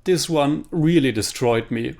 this one really destroyed me.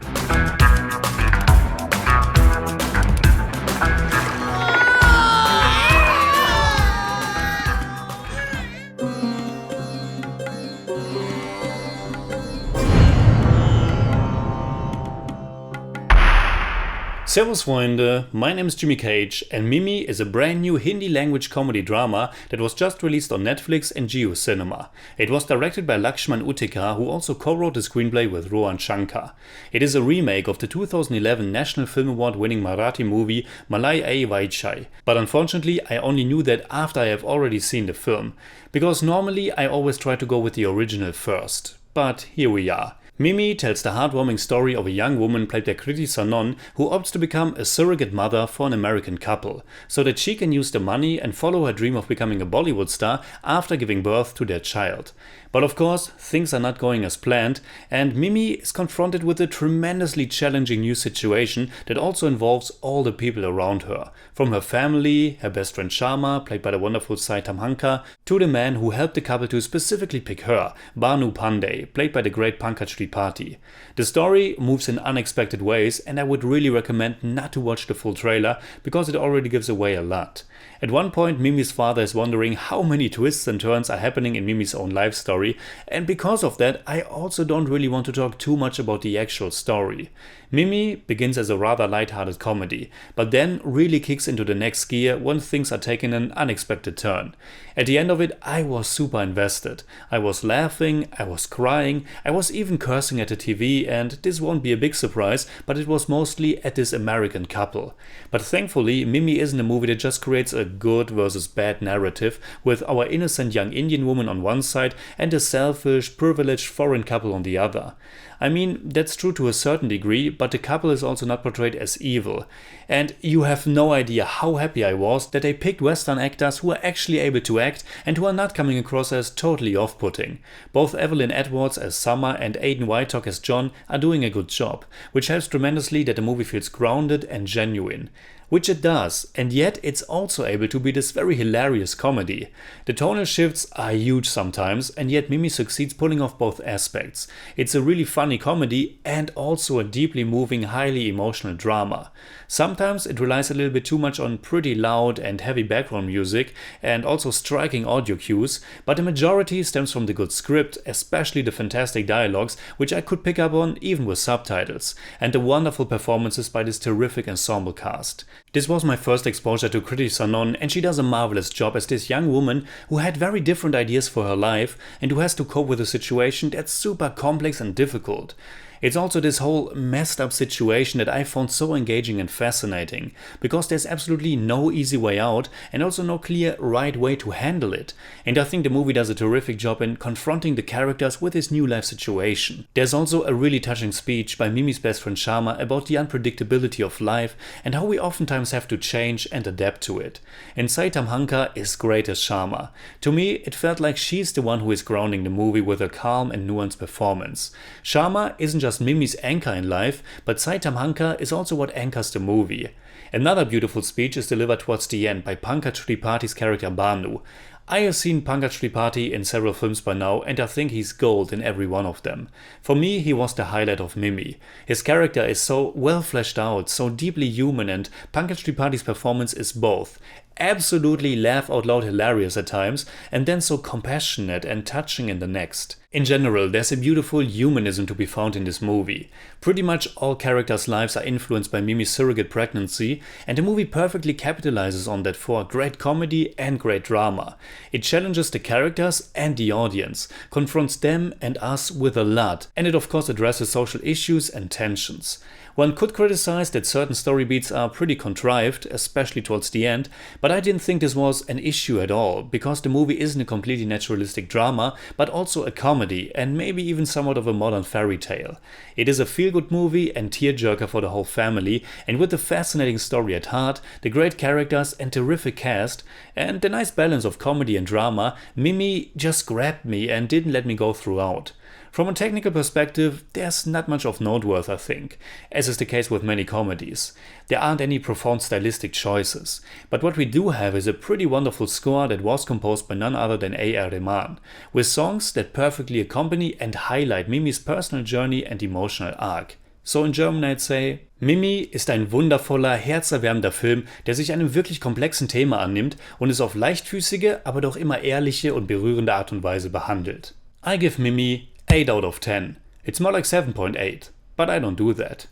Servus Freunde, my name is Jimmy Cage and Mimi is a brand new Hindi language comedy drama that was just released on Netflix and Jio Cinema. It was directed by Laxman Utekar, who also co-wrote the screenplay with Rohan Shankar. It is a remake of the 2011 National Film Award winning Marathi movie Malai Vaishai. But unfortunately I only knew that after I have already seen the film, because normally I always try to go with the original first. But here we are. Mimi tells the heartwarming story of a young woman played by Kriti Sanon who opts to become a surrogate mother for an American couple, so that she can use the money and follow her dream of becoming a Bollywood star after giving birth to their child. But of course, things are not going as planned, and Mimi is confronted with a tremendously challenging new situation that also involves all the people around her. From her family, her best friend Sharma, played by the wonderful Tamhankar, to the man who helped the couple to specifically pick her, Banu Pandey, played by the great Pankaj Tripathi. The story moves in unexpected ways, and I would really recommend not to watch the full trailer because it already gives away a lot. At one point, Mimi's father is wondering how many twists and turns are happening in Mimi's own life story, and because of that, I also don't really want to talk too much about the actual story. Mimi begins as a rather light-hearted comedy, but then really kicks into the next gear when things are taking an unexpected turn. At the end of it, I was super invested. I was laughing, I was crying, I was even cursing at the TV, and this won't be a big surprise, but it was mostly at this American couple. But thankfully, Mimi isn't a movie that just creates a good versus bad narrative with our innocent young Indian woman on one side and a selfish, privileged foreign couple on the other. I mean, that's true to a certain degree, but the couple is also not portrayed as evil. And you have no idea how happy I was that they picked Western actors who are actually able to act and who are not coming across as totally off-putting. Both Evelyn Edwards as Summer and Aidan Whitelock as John are doing a good job, which helps tremendously that the movie feels grounded and genuine. Which it does, and yet it's also able to be this very hilarious comedy. The tonal shifts are huge sometimes, and yet Mimi succeeds pulling off both aspects. It's a really funny comedy and also a deeply moving, highly emotional drama. Sometimes it relies a little bit too much on pretty loud and heavy background music and also striking audio cues, but the majority stems from the good script, especially the fantastic dialogues, which I could pick up on even with subtitles, and the wonderful performances by this terrific ensemble cast. This was my first exposure to Kriti Sanon, and she does a marvelous job as this young woman who had very different ideas for her life and who has to cope with a situation that's super complex and difficult. It's also this whole messed up situation that I found so engaging and fascinating, because there's absolutely no easy way out and also no clear right way to handle it. And I think the movie does a terrific job in confronting the characters with this new life situation. There's also a really touching speech by Mimi's best friend Sharma about the unpredictability of life and how we oftentimes have to change and adapt to it. And Tamhankar is great as Sharma. To me, it felt like she's the one who is grounding the movie with a calm and nuanced performance. Sharma isn't just Mimi's anchor in life, but Tamhankar is also what anchors the movie. Another beautiful speech is delivered towards the end by Pankaj Tripathi's character Banu. I have seen Pankaj Tripathi in several films by now, and I think he's gold in every one of them. For me, he was the highlight of Mimi. His character is so well fleshed out, so deeply human, and Pankaj Tripathi's performance is both absolutely laugh out loud hilarious at times, and then so compassionate and touching in the next. In general, there's a beautiful humanism to be found in this movie. Pretty much all characters' lives are influenced by Mimi's surrogate pregnancy, and the movie perfectly capitalizes on that for great comedy and great drama. It challenges the characters and the audience, confronts them and us with a lot, and it of course addresses social issues and tensions. One could criticize that certain story beats are pretty contrived, especially towards the end, but I didn't think this was an issue at all, because the movie isn't a completely naturalistic drama, but also a comedy, and maybe even somewhat of a modern fairy tale. It is a feel-good movie and tearjerker for the whole family, and with a fascinating story at heart, the great characters and terrific cast, and the nice balance of comedy and drama, Mimi just grabbed me and didn't let me go throughout. From a technical perspective, there's not much of note worth, I think, as is the case with many comedies. There aren't any profound stylistic choices, but what we do have is a pretty wonderful score that was composed by none other than Rahman, with songs that perfectly accompany and highlight Mimi's personal journey and emotional arc. So in German I'd say, Mimi ist ein wundervoller, herzerwärmender Film, der sich einem wirklich komplexen Thema annimmt und es auf leichtfüßige, aber doch immer ehrliche und berührende Art und Weise behandelt. I give Mimi 8 out of 10. It's more like 7.8, but I don't do that.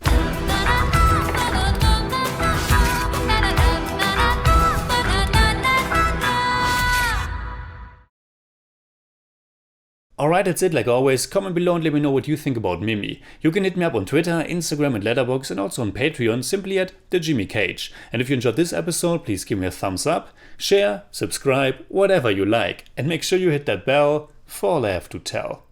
Alright, that's it like always. Comment below and let me know what you think about Mimi. You can hit me up on Twitter, Instagram and Letterboxd, and also on Patreon simply at TheJimmyCage. And if you enjoyed this episode, please give me a thumbs up, share, subscribe, whatever you like. And make sure you hit that bell for all I have to tell.